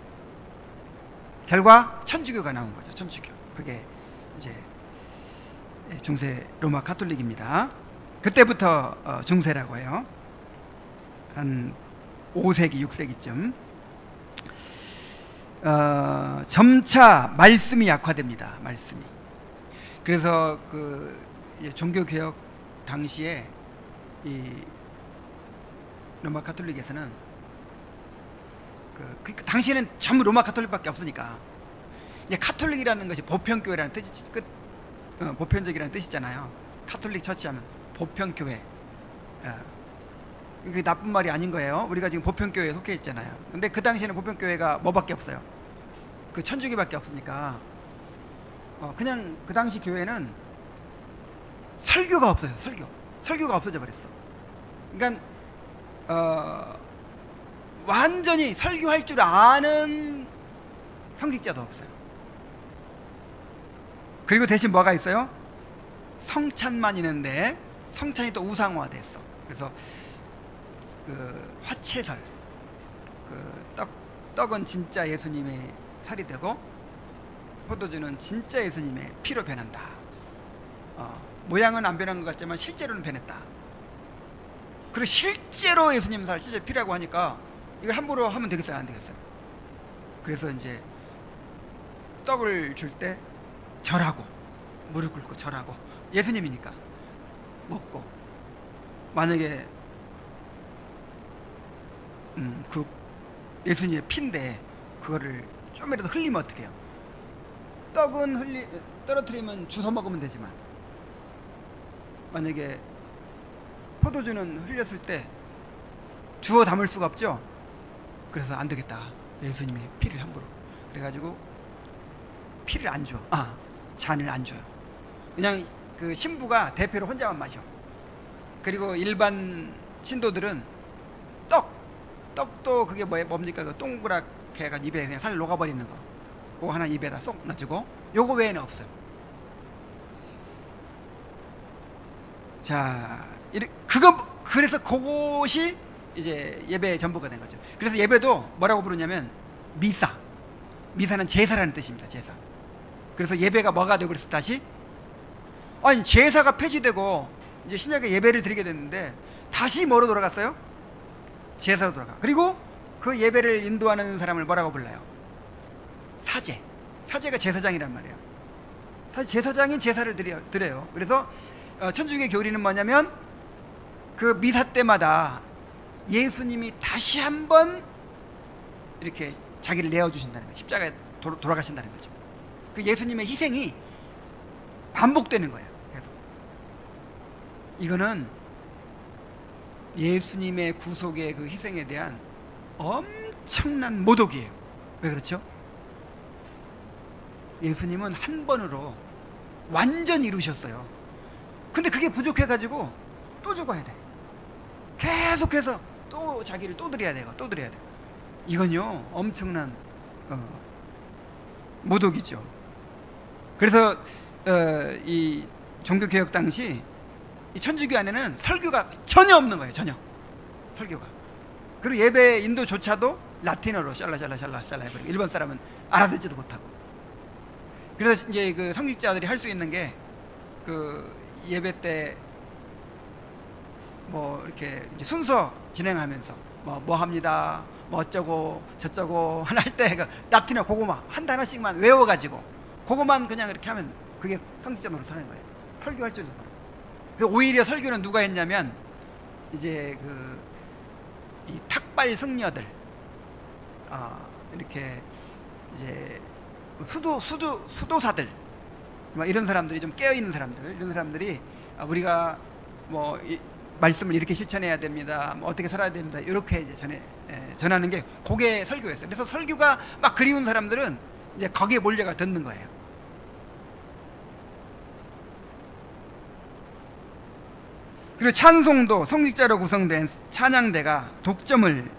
결과 천주교가 나온 거죠. 천주교. 그게 이제 중세 로마 가톨릭입니다. 그때부터 중세라고 해요. 한 5세기, 6세기쯤. 점차 말씀이 약화됩니다. 말씀이. 그래서 그 종교개혁 당시에 이 로마 가톨릭에서는 그 당시에는 전부 로마 가톨릭밖에 없으니까 이제 가톨릭이라는 것이 보편교회라는 뜻이 보편적이라는 뜻이잖아요. 가톨릭 처치하면 보편교회. 그게 나쁜 말이 아닌 거예요. 우리가 지금 보편교회에 속해 있잖아요. 근데 그 당시에는 보편교회가 뭐밖에 없어요. 그 천주교밖에 없으니까 그냥 그 당시 교회는 설교가 없어요. 설교가 없어져 버렸어. 그러니까 완전히 설교할 줄 아는 성직자도 없어요. 그리고 대신 뭐가 있어요? 성찬만 있는데 성찬이 또 우상화됐어. 그래서 그 화채살, 그 떡은 진짜 예수님의 살이 되고 포도주는 진짜 예수님의 피로 변한다. 모양은 안 변한 것 같지만 실제로는 변했다. 그리고 실제로 예수님 살 실제 피라고 하니까 이걸 함부로 하면 되겠어요, 안 되겠어요? 그래서 이제 떡을 줄 때 절하고 무릎 꿇고 절하고 예수님이니까 먹고 만약에 그 예수님의 피인데 그거를 좀이라도 흘리면 어떡해요? 떡은 떨어뜨리면 주워 먹으면 되지만 만약에 포도주는 흘렸을 때 주워 담을 수가 없죠. 그래서 안 되겠다. 예수님의 피를 함부로. 그래가지고 피를 안 줘. 잔을 안 줘요. 그냥 그 신부가 대표로 혼자만 마셔. 그리고 일반 신도들은 떡도 그게 뭡니까? 그 동그랗게 해가지고 입에 그냥 살 녹아버리는 거. 그거 하나 입에다 쏙 놔주고 요거 외에는 없어요. 자, 그래서 그것이 이제 예배의 전부가 된 거죠. 그래서 예배도 뭐라고 부르냐면 미사는 제사라는 뜻입니다. 제사. 그래서 예배가 뭐가 되고 그래서 다시 아니 제사가 폐지되고 이제 신약에 예배를 드리게 됐는데 다시 뭐로 돌아갔어요? 제사로 돌아가. 그리고 그 예배를 인도하는 사람을 뭐라고 불러요? 사제가 제사장이란 말이에요. 사실 제사장이 제사를 드려요. 그래서 천주교의 교리는 뭐냐면 그 미사 때마다 예수님이 다시 한번 이렇게 자기를 내어주신다는 거예요. 십자가에 돌아가신다는 거죠. 그 예수님의 희생이 반복되는 거예요. 계속. 이거는 예수님의 구속의 그 희생에 대한 엄청난 모독이에요. 왜 그렇죠? 예수님은 한 번으로 완전히 이루셨어요. 근데 그게 부족해가지고 또 죽어야 돼. 계속해서 또 자기를 또 드려야 되고 또 드려야 돼. 이건요 엄청난 모독이죠. 그래서 이 종교개혁 당시 이 천주교 안에는 설교가 전혀 없는 거예요. 전혀 설교가. 그리고 예배 인도조차도 라틴어로 샬라 해버리고 일본 사람은 알아듣지도 못하고. 그래서 이제 그 성직자들이 할 수 있는 게 그 예배 때 뭐 이렇게 이제 순서 진행하면서 뭐 합니다. 뭐 어쩌고 저쩌고 하나 할 때 그 라틴어 그거만 한 단어씩만 외워가지고 그거만 그냥 이렇게 하면 그게 성직자 노릇 하는 거예요. 설교할 줄도 모르고. 그리고 오히려 설교는 누가 했냐면 이제 이 탁발 승려들, 이렇게 이제 수도사들, 이런 사람들이 좀 깨어 있는 사람들, 이런 사람들이 우리가 뭐 말씀을 이렇게 실천해야 됩니다, 뭐 어떻게 살아야 됩니다, 이렇게 이제 전하는 게 그게 설교였어요. 그래서 설교가 막 그리운 사람들은 이제 거기에 몰려가 듣는 거예요. 그리고 찬송도 성직자로 구성된 찬양대가 독점을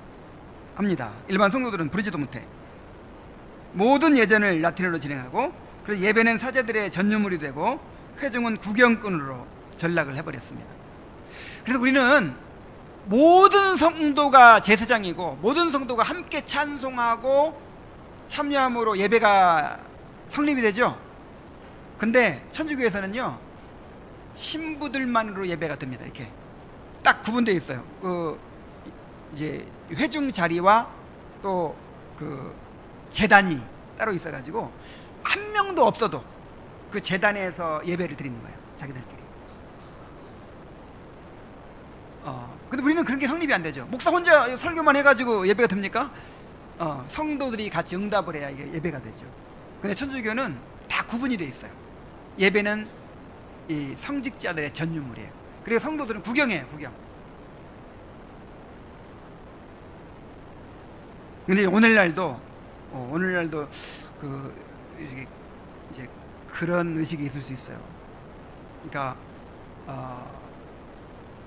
합니다. 일반 성도들은 부르지도 못해. 모든 예전을 라틴어로 진행하고, 그리고 예배는 사제들의 전유물이 되고 회중은 구경꾼으로 전락을 해버렸습니다. 그래서 우리는 모든 성도가 제사장이고 모든 성도가 함께 찬송하고 참여함으로 예배가 성립이 되죠. 근데 천주교에서는요, 신부들만으로 예배가 됩니다. 이렇게 딱 구분되어 있어요. 이제 회중 자리와 또 제단이 따로 있어가지고 한 명도 없어도 그 제단에서 예배를 드리는 거예요, 자기들끼리. 근데 우리는 그런 게 성립이 안 되죠. 목사 혼자 설교만 해가지고 예배가 됩니까? 성도들이 같이 응답을 해야 이게 예배가 되죠. 근데 천주교는 다 구분이 되어 있어요. 예배는 이 성직자들의 전유물이에요. 그리고 성도들은 구경해요, 구경. 근데 오늘날도 이제 그런 의식이 있을 수 있어요. 그러니까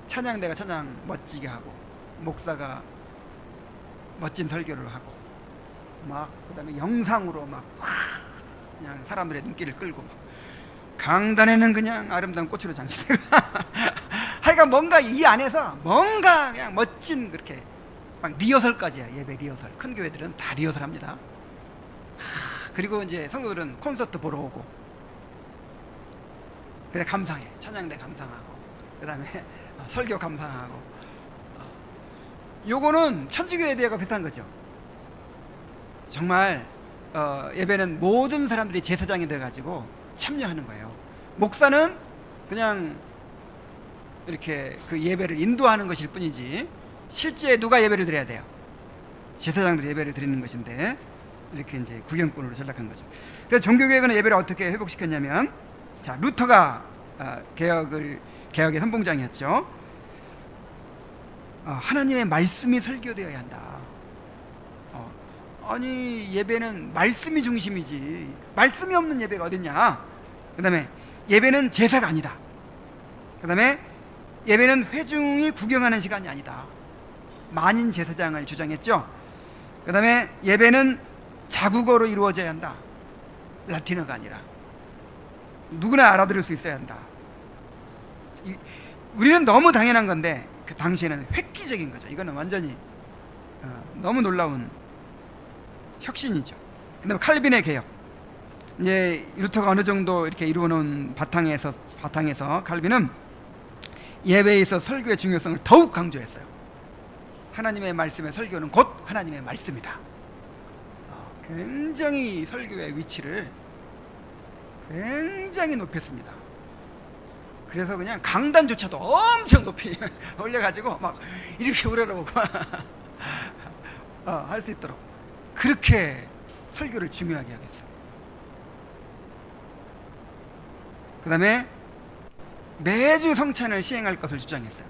찬양대가 찬양 멋지게 하고 목사가 멋진 설교를 하고 그다음에 영상으로 그냥 사람들의 눈길을 끌고 강단에는 그냥 아름다운 꽃으로 장식되고 하여간 뭔가 이 안에서 뭔가 그냥 멋진 그렇게 막 리허설까지야. 예배 리허설. 큰 교회들은 다 리허설합니다. 그리고 이제 성도들은 콘서트 보러 오고, 그래 감상해. 찬양대 감상하고, 그 다음에 설교 감상하고. 요거는 천주교에 대하고 비슷한 거죠. 정말 예배는 모든 사람들이 제사장이 돼가지고 참여하는 거예요. 목사는 그냥 이렇게 그 예배를 인도하는 것일 뿐이지 실제 누가 예배를 드려야 돼요? 제사장들이 예배를 드리는 것인데, 이렇게 이제 구경꾼으로 전락한 거죠. 그래서 종교개혁은 예배를 어떻게 회복시켰냐면, 자, 루터가 개혁의 선봉장이었죠. 하나님의 말씀이 설교되어야 한다. 아니 예배는 말씀이 중심이지 말씀이 없는 예배가 어딨냐. 그 다음에 예배는 제사가 아니다. 그 다음에 예배는 회중이 구경하는 시간이 아니다. 만인 제사장을 주장했죠. 그 다음에 예배는 자국어로 이루어져야 한다. 라틴어가 아니라 누구나 알아들을 수 있어야 한다. 우리는 너무 당연한 건데 그 당시에는 획기적인 거죠. 이거는 완전히 너무 놀라운 혁신이죠. 그 다음에 칼빈의 개혁. 이제 루터가 어느 정도 이렇게 이루어놓은 바탕에서 칼빈은 예배에 있어 설교의 중요성을 더욱 강조했어요. 하나님의 말씀의 설교는 곧 하나님의 말씀이다. 굉장히 설교의 위치를 굉장히 높였습니다. 그래서 그냥 강단조차도 엄청 높이 올려가지고 막 이렇게 우러러보고 할 수 있도록 그렇게 설교를 중요하게 하겠어요. 그 다음에 매주 성찬을 시행할 것을 주장했어요.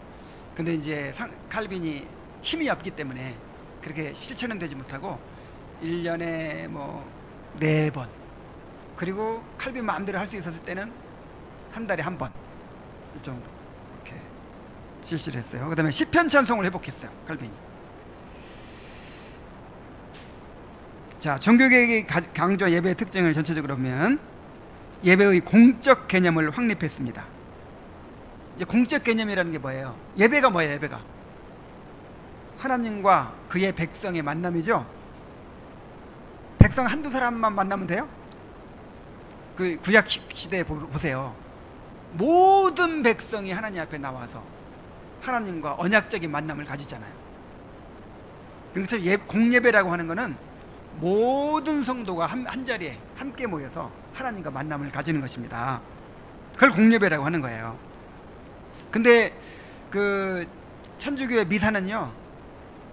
근데 이제 칼빈이 힘이 없기 때문에 그렇게 실천은 되지 못하고 1년에 뭐 4번, 그리고 칼빈 마음대로 할 수 있었을 때는 한 달에 1번 이 정도 이렇게 실시를 했어요. 그 다음에 시편 찬송을 회복했어요, 칼빈이. 자, 종교개혁이 강조한 예배의 특징을 전체적으로 보면 예배의 공적 개념을 확립했습니다. 이제 공적 개념이라는 게 뭐예요? 예배가 뭐예요? 예배가 하나님과 그의 백성의 만남이죠. 백성 한두 사람만 만나면 돼요? 그 구약 시대에 보세요. 모든 백성이 하나님 앞에 나와서 하나님과 언약적인 만남을 가지잖아요. 그래서 공예배라고 하는 것은 모든 성도가 한 자리에 함께 모여서 하나님과 만남을 가지는 것입니다. 그걸 공예배라고 하는 거예요. 근데 그 천주교의 미사는요,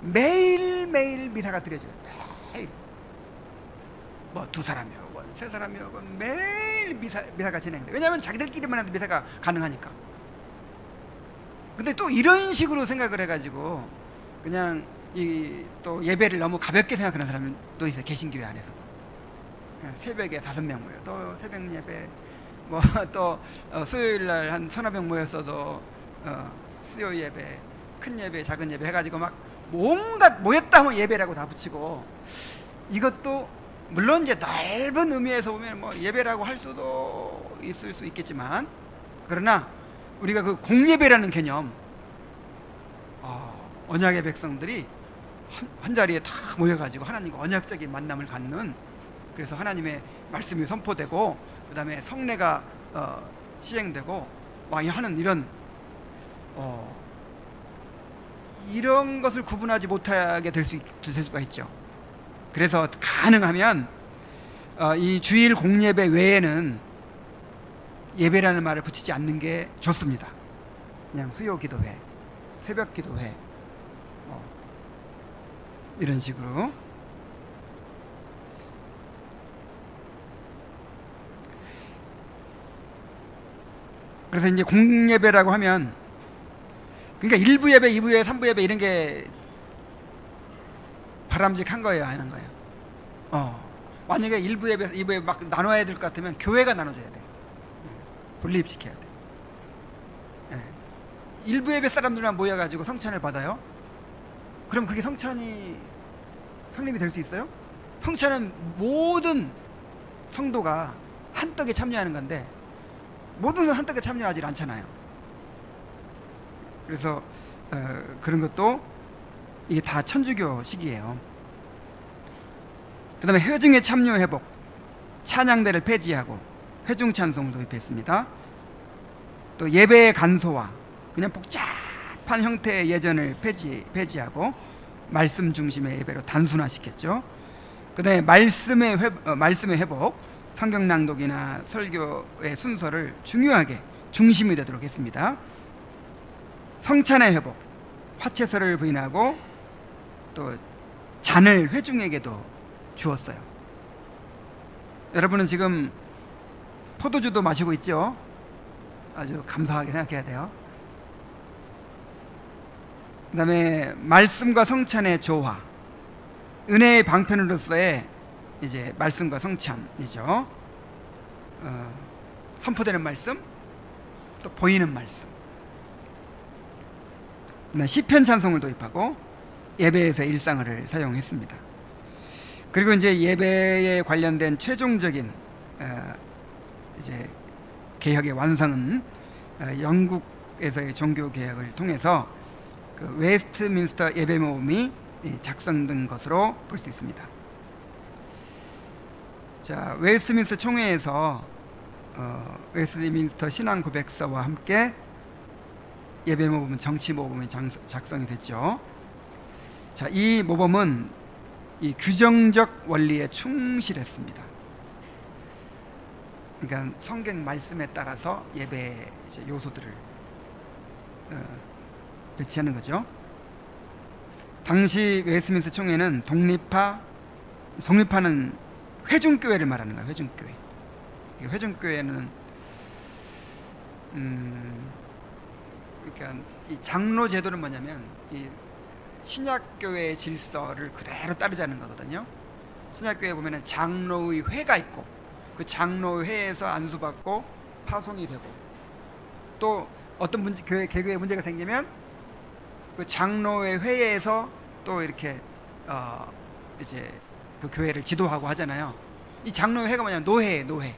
매일매일 미사가 드려져요. 매일. 뭐 2사람이 오건 3사람이 오건 매일 미사가 진행돼요. 왜냐하면 자기들끼리만 해도 미사가 가능하니까. 근데 또 이런 식으로 생각을 해가지고 그냥 또 예배를 너무 가볍게 생각하는 사람도 있어요. 개신교회 안에서도. 새벽에 5명 모여, 또 새벽 예배, 뭐 또 수요일날 한 3-4명 모였어도 수요 예배, 큰 예배, 작은 예배 해가지고 막 온갖 모였다 하면 예배라고 다 붙이고, 이것도 물론 이제 넓은 의미에서 보면 뭐 예배라고 할 수도 있을 수 있겠지만, 그러나 우리가 그 공예배라는 개념, 언약의 백성들이 한 자리에 다 모여가지고 하나님과 언약적인 만남을 갖는, 그래서 하나님의 말씀이 선포되고 그 다음에 성례가 시행되고 막 하는 이런 것을 구분하지 못하게 될 수가 있죠. 그래서 가능하면 이 주일 공예배 외에는 예배라는 말을 붙이지 않는 게 좋습니다. 그냥 수요 기도회, 새벽 기도회, 이런 식으로. 그래서 이제 공예배라고 하면, 그러니까 1부 예배, 2부 예배, 3부 예배 이런 게 바람직한 거예요, 하는 거예요? 만약에 1부 예배, 2부 예배 막 나눠야 될 것 같으면 교회가 나눠줘야 돼. 분립시켜야 돼. 1부 예배 사람들만 모여가지고 성찬을 받아요? 그럼 그게 성찬이 성립이 될 수 있어요? 성찬은 모든 성도가 한떡에 참여하는 건데 모든 한떡에 참여하지 않잖아요. 그래서 그런 것도 이게 다 천주교식이에요. 그 다음에 회중의 참여 회복, 찬양대를 폐지하고 회중 찬송을 도입했습니다. 또 예배의 간소화, 그냥 복잡한 형태의 예전을 폐지하고 말씀 중심의 예배로 단순화시켰죠. 그 다음에 말씀의 회복, 성경 낭독이나 설교의 순서를 중요하게 중심이 되도록 했습니다. 성찬의 회복, 화채설을 부인하고 또 잔을 회중에게도 주었어요. 여러분은 지금 포도주도 마시고 있죠? 아주 감사하게 생각해야 돼요. 그 다음에 말씀과 성찬의 조화, 은혜의 방편으로서의 이제 말씀과 성찬이죠. 선포되는 말씀, 또 보이는 말씀. 시편 찬송을 도입하고 예배에서 일상어를 사용했습니다. 그리고 이제 예배에 관련된 최종적인 이제 개혁의 완성은 영국에서의 종교 개혁을 통해서 그 웨스트민스터 예배 모음이 작성된 것으로 볼 수 있습니다. 자, 웨스트민스터 총회에서 웨스트민스터 신앙 고백서와 함께 예배 모범은 정치 모범이 작성이 됐죠. 자, 이 모범은 이 규정적 원리에 충실했습니다. 그러니까 성경 말씀에 따라서 예배 요소들을 배치하는 거죠. 당시 웨스트민스터 총회는 독립파는 회중교회를 말하는 거예요. 회중교회. 회중교회는 그러니까 이 장로 제도는 뭐냐면 이 신약교회의 질서를 그대로 따르자는 거거든요. 신약교회 보면은 장로의 회가 있고 그 장로회에서 안수받고 파송이 되고, 또 어떤 개교에 문제가 생기면 그 장로회 회에서 또 이렇게 이제 그 교회를 지도하고 하잖아요. 이 장로회가 뭐냐면 노회.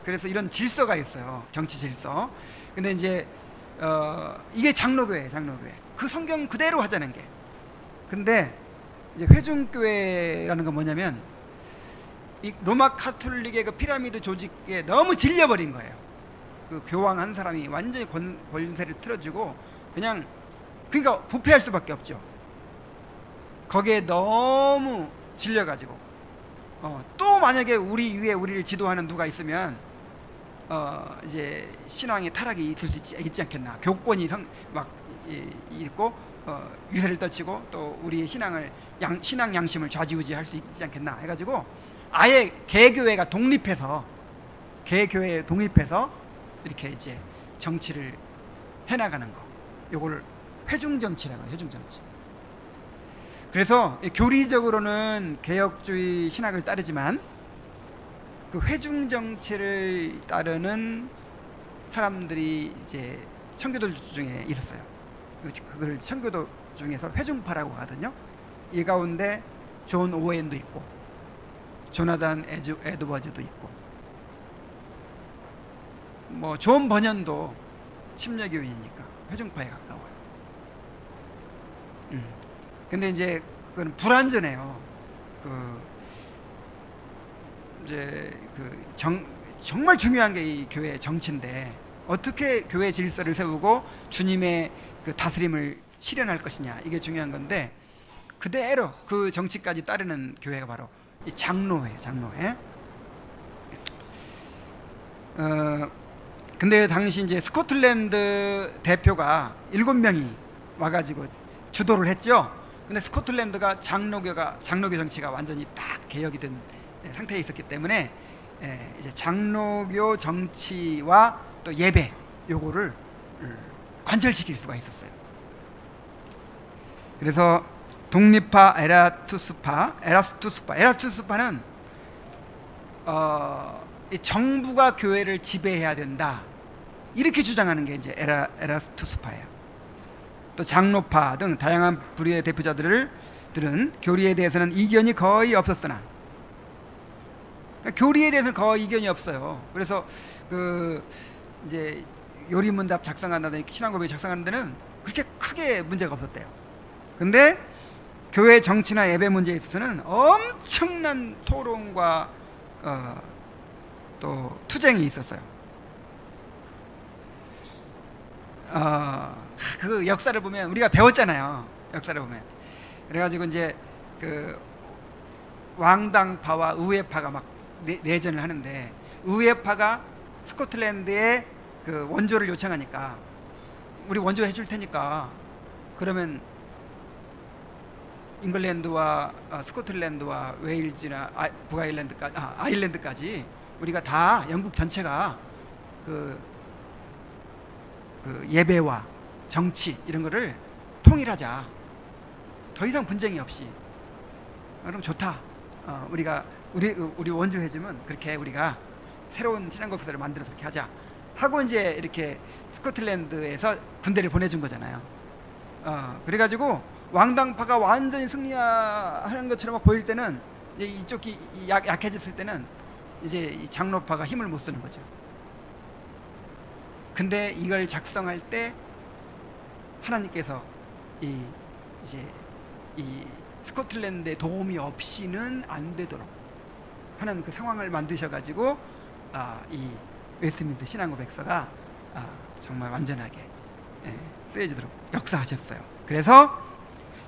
그래서 이런 질서가 있어요. 정치 질서. 근데 이제 이게 장로교회. 그 성경 그대로 하자는 게. 근데 이제 회중교회라는 건 뭐냐면 이 로마 카톨릭의 그 피라미드 조직에 너무 질려버린 거예요. 그 교황 한 사람이 완전히 권세를 틀어주고 그냥, 그러니까 부패할 수밖에 없죠. 거기에 너무 질려가지고 또 만약에 우리 위에 우리를 지도하는 누가 있으면 이제 신앙의 타락이 있을 수 있지 않겠나. 교권이 막 있고 유세를 떨치고 또 우리의 신앙 양심을 좌지우지할 수 있지 않겠나 해가지고 아예 개교회가 독립해서 이렇게 이제 정치를 해나가는 거, 요걸 회중정치라고 해요. 회중정치. 그래서 교리적으로는 개혁주의 신학을 따르지만 그 회중정치를 따르는 사람들이 이제 청교도 중에 있었어요. 그걸 청교도 중에서 회중파라고 하거든요. 이 가운데 존 오웬도 있고 조나단 에드워즈도 있고 뭐 존 버년도 침례교인이니까 회중파에 가까워요. 근데 이제 그건 불완전해요. 정말 중요한 게 이 교회 정치인데 어떻게 교회 질서를 세우고 주님의 그 다스림을 실현할 것이냐, 이게 중요한 건데 그대로 그 정치까지 따르는 교회가 바로 이 장로회예요. 장로회. 근데 당시 이제 스코틀랜드 대표가 7명이 와가지고 주도를 했죠. 근데 스코틀랜드가 장로교 정치가 완전히 딱 개혁이 된 상태에 있었기 때문에 이제 장로교 정치와 또 예배 요거를 관철시킬 수가 있었어요. 그래서 독립파 에라스투스파는 이 정부가 교회를 지배해야 된다, 이렇게 주장하는 게 이제 에라스투스파예요. 또 장로파 등 다양한 부류의 대표자들은 교리에 대해서는 이견이 거의 없었으나, 교리에 대해서는 거의 이견이 없어요. 그래서 이제 요리문답 작성한다든지 신앙고백 작성하는 데는 그렇게 크게 문제가 없었대요. 근데 교회 정치나 예배 문제에 있어서는 엄청난 토론과 또 투쟁이 있었어요. 그 역사를 보면 우리가 배웠잖아요. 역사를 보면. 그래가지고 이제 그 왕당파와 의회파가 막 내전을 하는데, 의회파가 스코틀랜드에 그 원조를 요청하니까 우리 원조 해줄 테니까 그러면 잉글랜드와 스코틀랜드와 웨일즈나 아일랜드까지 우리가 다 영국 전체가 그 예배와 정치 이런 거를 통일하자. 더 이상 분쟁이 없이. 그럼 좋다. 우리 원조 해주면 그렇게 우리가 새로운 신앙국사를 만들어서 그렇게 하자 하고 이제 이렇게 스코틀랜드에서 군대를 보내준 거잖아요. 그래가지고 왕당파가 완전히 승리하는 것처럼 보일 때는 이제 이쪽이 약해졌을 때는 이제 이 장로파가 힘을 못 쓰는 거죠. 근데 이걸 작성할 때 하나님께서 이제 이 스코틀랜드의 도움이 없이는 안 되도록 하는 그 상황을 만드셔가지고 이 웨스트민스터 신앙고백서가 정말 완전하게 쓰여지도록 역사하셨어요. 그래서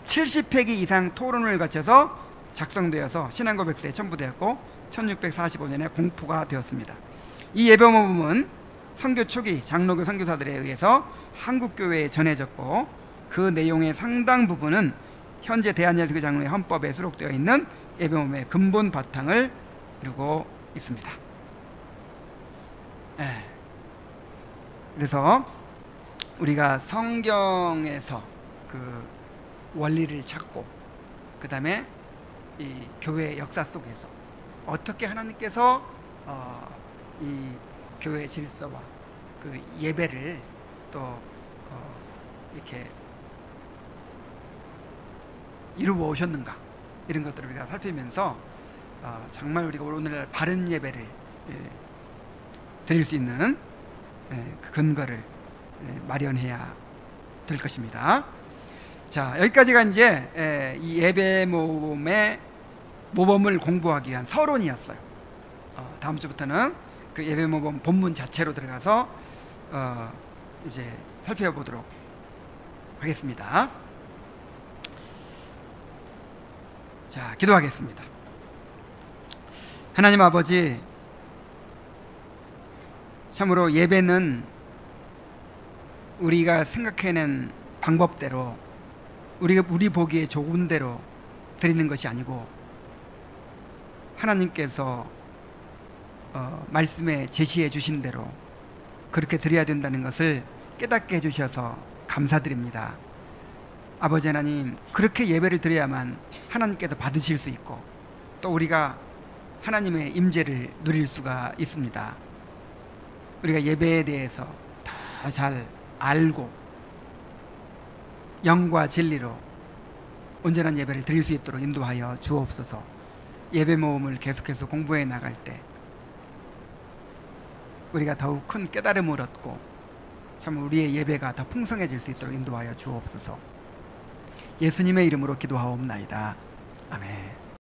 70회기 이상 토론을 거쳐서 작성되어서 신앙고백서에 첨부되었고 1645년에 공포가 되었습니다. 이 예배모범은 선교 초기 장로교 선교사들에 의해서 한국교회에 전해졌고 그 내용의 상당 부분은 현재 대한예수교 장로의 헌법에 수록되어 있는 예배모범의 근본 바탕을 이루고 있습니다. 그래서 우리가 성경에서 그 원리를 찾고 그 다음에 이 교회 역사 속에서 어떻게 하나님께서 이 교회 질서와 그 예배를 또 이렇게 이루어 오셨는가, 이런 것들을 우리가 살피면서 정말 우리가 오늘날 바른 예배를 드릴 수 있는 그 근거를 마련해야 될 것입니다. 자, 여기까지가 이제 이 예배 모범을 공부하기 위한 서론이었어요. 다음 주부터는 그 예배 모범 본문 자체로 들어가서 이제 살펴보도록 하겠습니다. 자, 기도하겠습니다. 하나님 아버지, 참으로 예배는 우리가 생각해낸 방법대로 우리 보기에 좋은 대로 드리는 것이 아니고 하나님께서 말씀에 제시해 주신 대로 그렇게 드려야 된다는 것을 깨닫게 해주셔서 감사드립니다. 아버지 하나님, 그렇게 예배를 드려야만 하나님께서 받으실 수 있고 또 우리가 하나님의 임재를 누릴 수가 있습니다. 우리가 예배에 대해서 더 잘 알고 영과 진리로 온전한 예배를 드릴 수 있도록 인도하여 주옵소서. 예배 모험을 계속해서 공부해 나갈 때 우리가 더욱 큰 깨달음을 얻고 참 우리의 예배가 더 풍성해질 수 있도록 인도하여 주옵소서. 예수님의 이름으로 기도하옵나이다. 아멘.